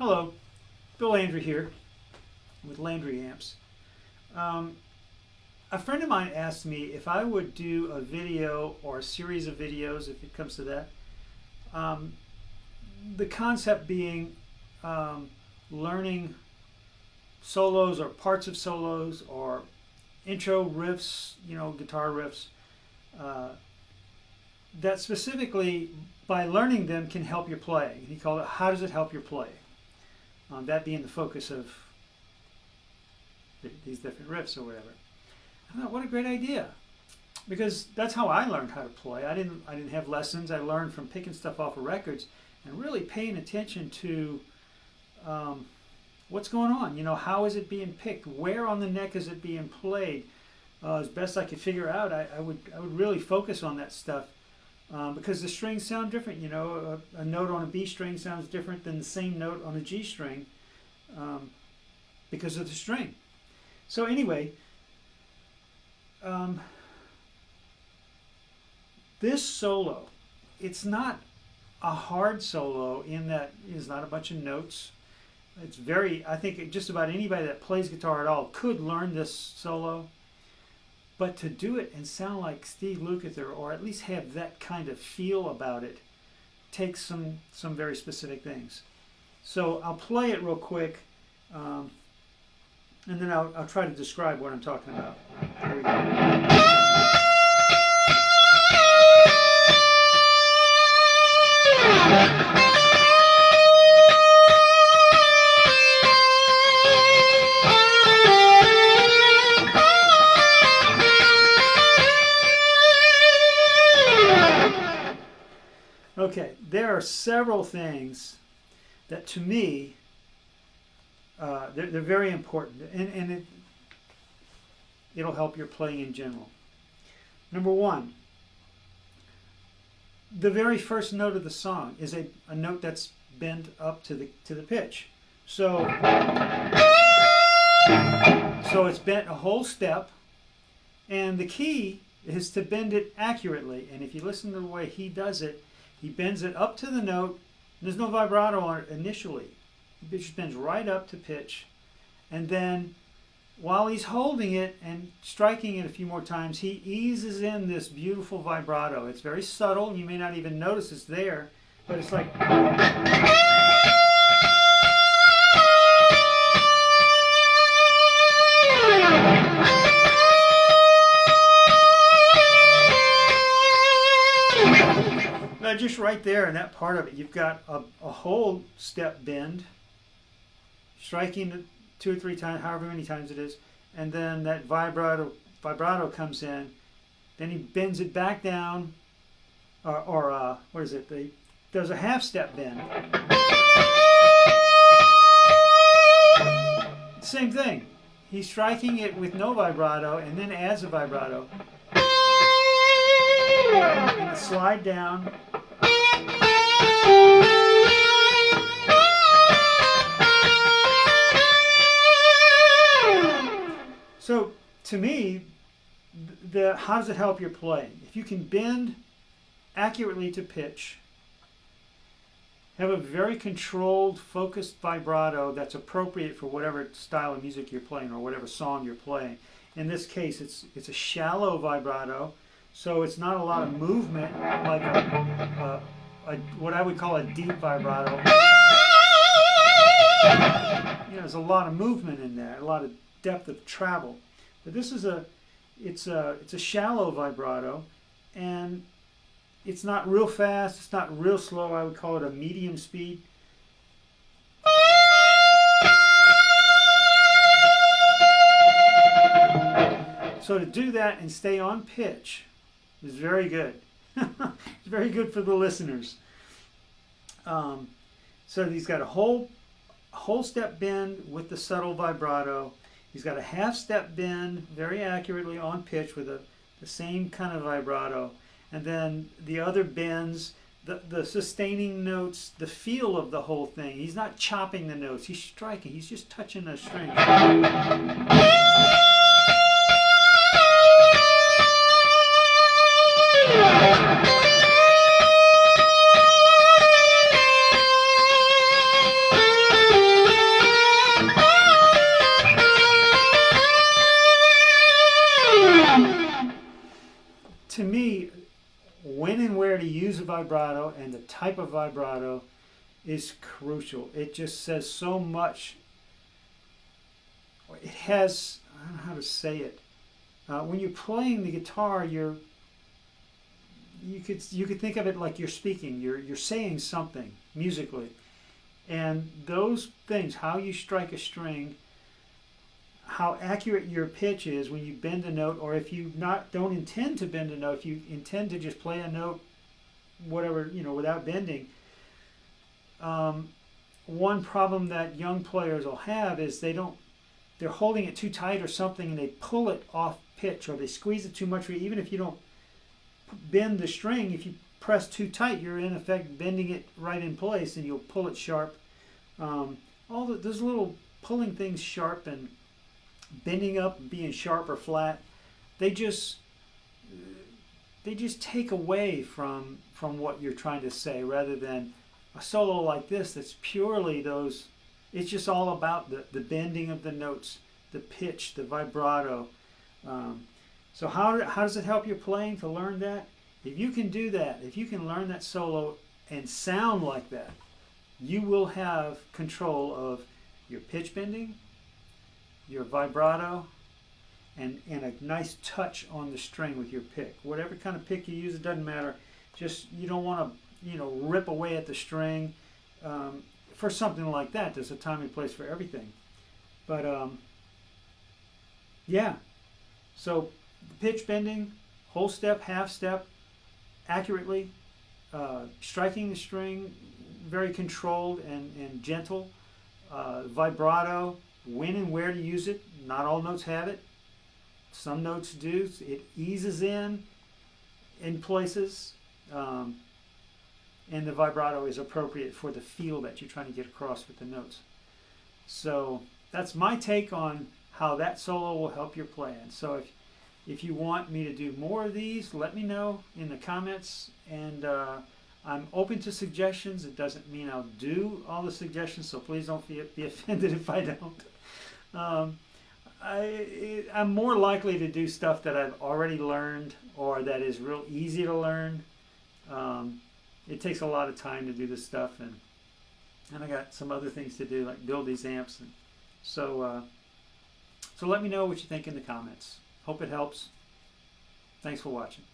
Hello, Bill Landry here with Landry Amps. A friend of mine asked me if I would do a video or a series of videos, if it comes to that. The concept being learning solos or parts of solos or intro riffs, guitar riffs, that specifically by learning them can help your playing. He called it, how does it help your play? That being the focus of these different riffs or whatever. I thought, what a great idea, because that's how I learned how to play. I didn't have lessons. I learned from picking stuff off of records and really paying attention to what's going on. How is it being picked? Where on the neck is it being played? As best I could figure out, I would really focus on that stuff. Because the strings sound different, a note on a B string sounds different than the same note on a G string because of the string. So anyway, this solo, it's not a hard solo in that it's not a bunch of notes. It's I think just about anybody that plays guitar at all could learn this solo. But to do it and sound like Steve Lukather, or at least have that kind of feel about it, takes some very specific things. So I'll play it real quick, and then I'll try to describe what I'm talking about. Here we go. Okay, there are several things that to me, they're very important, and it'll help your playing in general. Number one, the very first note of the song is a note that's bent up to the pitch. So it's bent a whole step, and the key is to bend it accurately. And if you listen to the way he does it, he bends it up to the note. There's no vibrato on it initially. He just bends right up to pitch. And then while he's holding it and striking it a few more times, he eases in this beautiful vibrato. It's very subtle, and you may not even notice it's there, but it's like... just right there in that part of it, you've got a whole step bend, striking it 2 or 3 times, however many times it is, and then that vibrato comes in. Then he bends it back down, or what is it? There's a half step bend. Same thing. He's striking it with no vibrato, and then adds a vibrato. And a slide down. So to me, how does it help your playing? If you can bend accurately to pitch, have a very controlled, focused vibrato that's appropriate for whatever style of music you're playing or whatever song you're playing. In this case, it's a shallow vibrato, so it's not a lot of movement like what I would call a deep vibrato. There's a lot of movement in there, a lot of depth of travel. But this is it's a shallow vibrato, and it's not real fast, it's not real slow. I would call it a medium speed. So to do that and stay on pitch is very good. It's very good for the listeners. So he's got a whole step bend with the subtle vibrato. He's got a half step bend very accurately on pitch with the same kind of vibrato. And then the other bends, the sustaining notes, the feel of the whole thing. He's not chopping the notes. He's striking. He's just touching the string. vibrato and the type of vibrato is crucial. It just says so much. It has, I don't know how to say it. When you're playing the guitar, you could think of it like you're speaking. You're saying something musically, and those things, how you strike a string, how accurate your pitch is when you bend a note, or if you don't intend to bend a note, if you intend to just play a note, whatever, without bending. One problem that young players will have is they're holding it too tight or something, and they pull it off pitch, or they squeeze it too much. Even if you don't bend the string, if you press too tight, you're in effect bending it right in place, and you'll pull it sharp. Those little pulling things sharp and bending up, being sharp or flat, they just take away from what you're trying to say, rather than a solo like this that's purely those. It's just all about the bending of the notes, the pitch, the vibrato. So how does it help your playing to learn that? If you can do that, if you can learn that solo and sound like that, you will have control of your pitch bending, your vibrato, and a nice touch on the string with your pick. Whatever kind of pick you use, it doesn't matter. Just, you don't want to rip away at the string. For something like that, there's a time and place for everything. But yeah, so the pitch bending, whole step, half step, accurately, striking the string, very controlled and gentle, vibrato, when and where to use it. Not all notes have it. Some notes do. It eases in places. And the vibrato is appropriate for the feel that you're trying to get across with the notes. So that's my take on how that solo will help your playing. So if you want me to do more of these, let me know in the comments, and I'm open to suggestions. It doesn't mean I'll do all the suggestions, so please don't be offended if I don't. I'm more likely to do stuff that I've already learned, or that is real easy to learn. It takes a lot of time to do this stuff, and I got some other things to do, like build these amps. And so let me know what you think in the comments. Hope it helps. Thanks for watching.